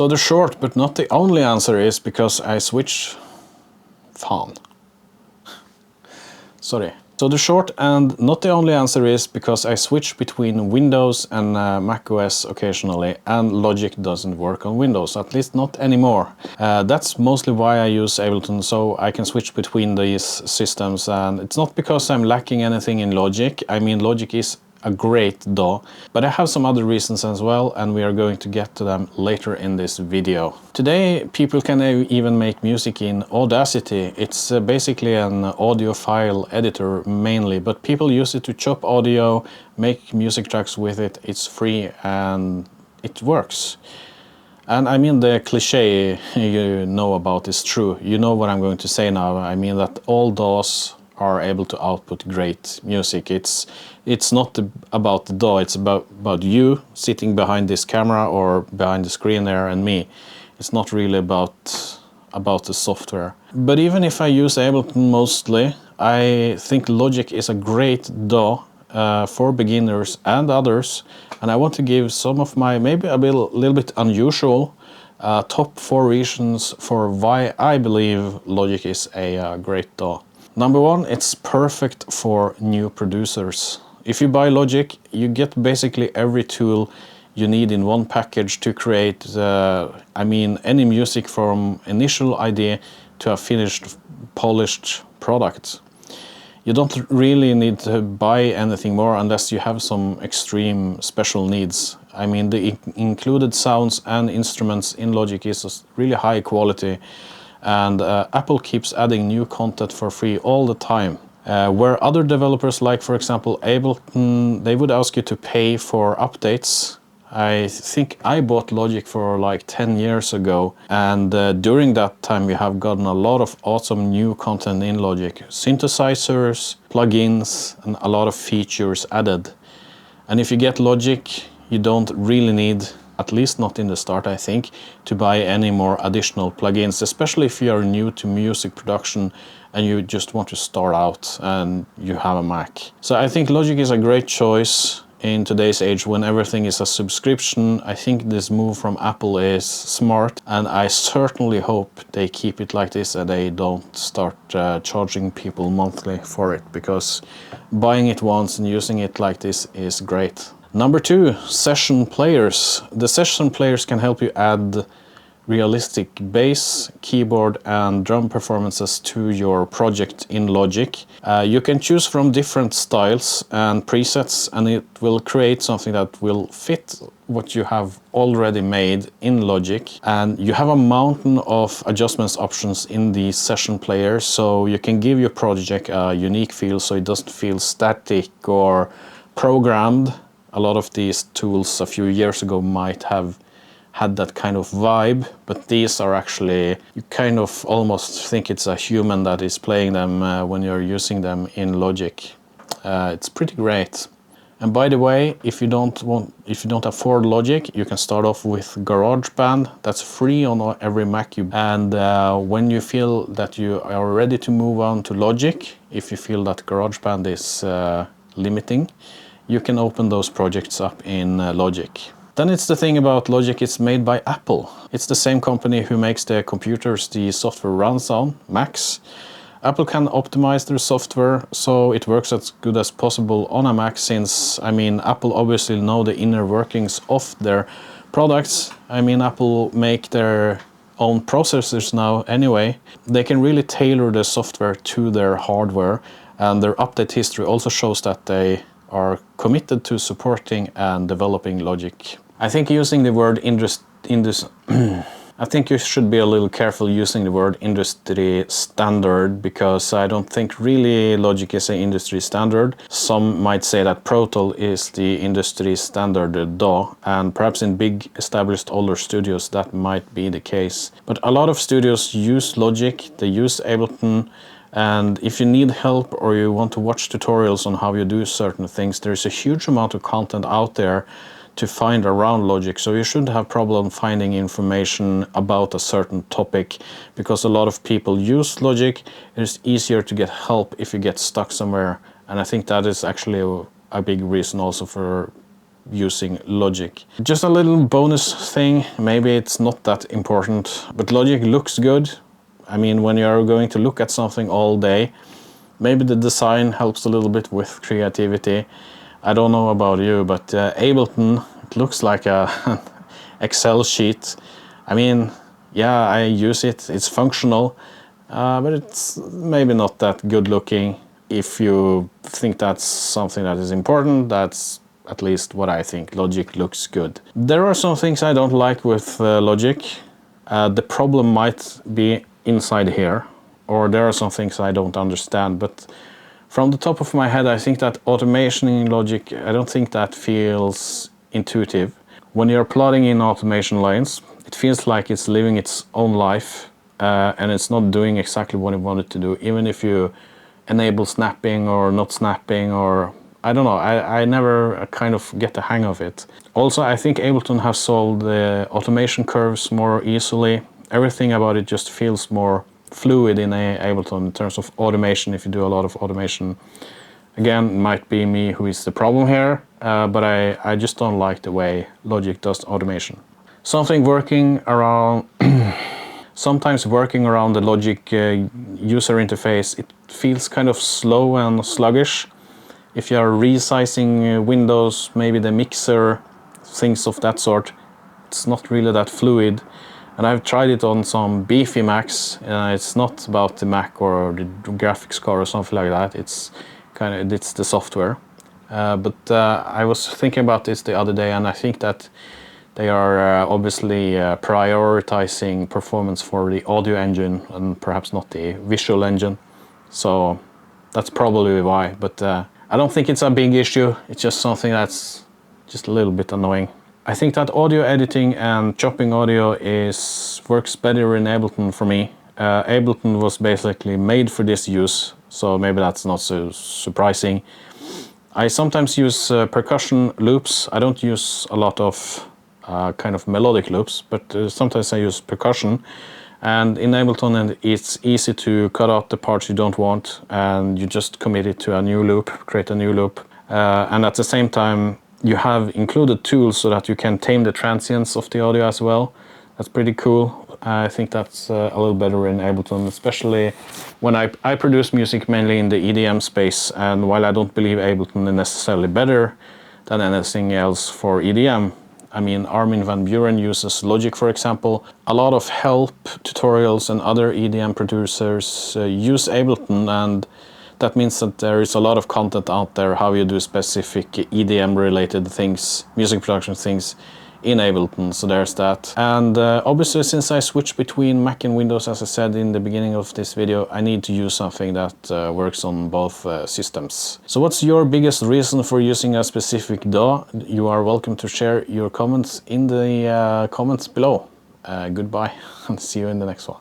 So the short but not the only answer is because I switch... Fan. Sorry. So the short and not the only answer is because I switch between Windows and Mac OS occasionally, and Logic doesn't work on Windows, at least not anymore. That's mostly why I use Ableton, so I can switch between these systems, and it's not because I'm lacking anything in Logic. I mean, Logic is a great DAW, but I have some other reasons as well, and we are going to get to them later in this video. Today people can even make music in Audacity. It's basically an audio file editor mainly, but people use it to chop audio, make music tracks with it. It's free and it works. And I mean, the cliche you know about is true. You know what I'm going to say now. I mean that all DAWs are able to output great music. It's not about the DAW, it's about you sitting behind this camera or behind the screen there and me. It's not really about the software. But even if I use Ableton mostly, I think Logic is a great DAW for beginners and others, and I want to give some of my maybe a little bit unusual top 4 reasons for why I believe Logic is a great DAW. Number 1, it's perfect for new producers. If you buy Logic, you get basically every tool you need in one package to create, I mean, any music from initial idea to a finished, polished product. You don't really need to buy anything more unless you have some extreme special needs. I mean, the included sounds and instruments in Logic is really high quality, and Apple keeps adding new content for free all the time. Where other developers, like for example Ableton, they would ask you to pay for updates. I think I bought Logic for like 10 years ago, and during that time we have gotten a lot of awesome new content in Logic. Synthesizers, plugins, and a lot of features added. And if you get Logic, you don't really need, at least not in the start I think, to buy any more additional plugins, especially if you are new to music production and you just want to start out and you have a Mac. So I think Logic is a great choice in today's age when everything is a subscription. I think this move from Apple is smart, and I certainly hope they keep it like this and they don't start charging people monthly for it, because buying it once and using it like this is great. Number 2, session players. The session players can help you add realistic bass, keyboard and drum performances to your project in Logic. You can choose from different styles and presets, and it will create something that will fit what you have already made in Logic. And you have a mountain of adjustments options in the session player, so you can give your project a unique feel so it doesn't feel static or programmed. A lot of these tools a few years ago might have had that kind of vibe, but these are actually, you kind of almost think it's a human that is playing them when you're using them in Logic. It's pretty great. And by the way, if you don't afford Logic, you can start off with GarageBand. That's free on every Mac. And when you feel that you are ready to move on to Logic, if you feel that GarageBand is limiting, you can open those projects up in Logic. Then it's the thing about Logic, it's made by Apple. It's the same company who makes the computers the software runs on, Macs. Apple can optimize their software so it works as good as possible on a Mac, since, I mean, Apple obviously know the inner workings of their products. I mean, Apple make their own processors now anyway. They can really tailor the software to their hardware, and their update history also shows that they are committed to supporting and developing Logic. I think using the word I think you should be a little careful using the word industry standard, because I don't think really Logic is an industry standard. Some might say that Pro Tool is the industry standard DAW, and perhaps in big established older studios that might be the case. But a lot of studios use Logic, they use Ableton, and if you need help or you want to watch tutorials on how you do certain things, there's a huge amount of content out there to find around Logic, so you shouldn't have problem finding information about a certain topic, because a lot of people use Logic. It's easier to get help if you get stuck somewhere, and I think that is actually a big reason also for using Logic. Just a little bonus thing, maybe it's not that important, but Logic looks good. I mean, when you're going to look at something all day, maybe the design helps a little bit with creativity. I don't know about you, but Ableton, it looks like a Excel sheet. I mean, yeah, I use it, it's functional, but it's maybe not that good looking. If you think that's something that is important, that's at least what I think. Logic looks good. There are some things I don't like with Logic. The problem might be inside here, or there are some things I don't understand, but from the top of my head I think that automation in Logic, I don't think that feels intuitive. When you're plotting in automation lines, it feels like it's living its own life, and it's not doing exactly what you want it to do, even if you enable snapping or not snapping, or I don't know, I never kind of get the hang of it. Also, I think Ableton has solved the automation curves more easily. Everything about it just feels more fluid in Ableton in terms of automation, if you do a lot of automation. Again, it might be me who is the problem here, but I just don't like the way Logic does automation. Something working around sometimes working around the Logic user interface, it feels kind of slow and sluggish. If you're resizing windows, maybe the mixer, things of that sort, it's not really that fluid. And I've tried it on some beefy Macs. It's not about the Mac or the graphics card or something like that. It's the software. But I was thinking about this the other day, and I think that they are obviously prioritizing performance for the audio engine and perhaps not the visual engine. So that's probably why. But I don't think it's a big issue. It's just something that's just a little bit annoying. I think that audio editing and chopping audio works better in Ableton for me. Ableton was basically made for this use, so maybe that's not so surprising. I sometimes use percussion loops. I don't use a lot of kind of melodic loops, but sometimes I use percussion. And in Ableton, it's easy to cut out the parts you don't want, and you just commit it to a new loop, create a new loop. And at the same time, you have included tools so that you can tame the transients of the audio as well. That's pretty cool. I think that's a little better in Ableton, especially when I produce music mainly in the EDM space, and while I don't believe Ableton is necessarily better than anything else for EDM, I mean, Armin van Buuren uses Logic, for example. A lot of help tutorials and other EDM producers use Ableton, and that means that there is a lot of content out there how you do specific EDM related things, music production things in Ableton, so there's that. And obviously, since I switch between Mac and Windows, as I said in the beginning of this video, I need to use something that works on both systems. So what's your biggest reason for using a specific DAW? You are welcome to share your comments in the comments below. Goodbye and see you in the next one.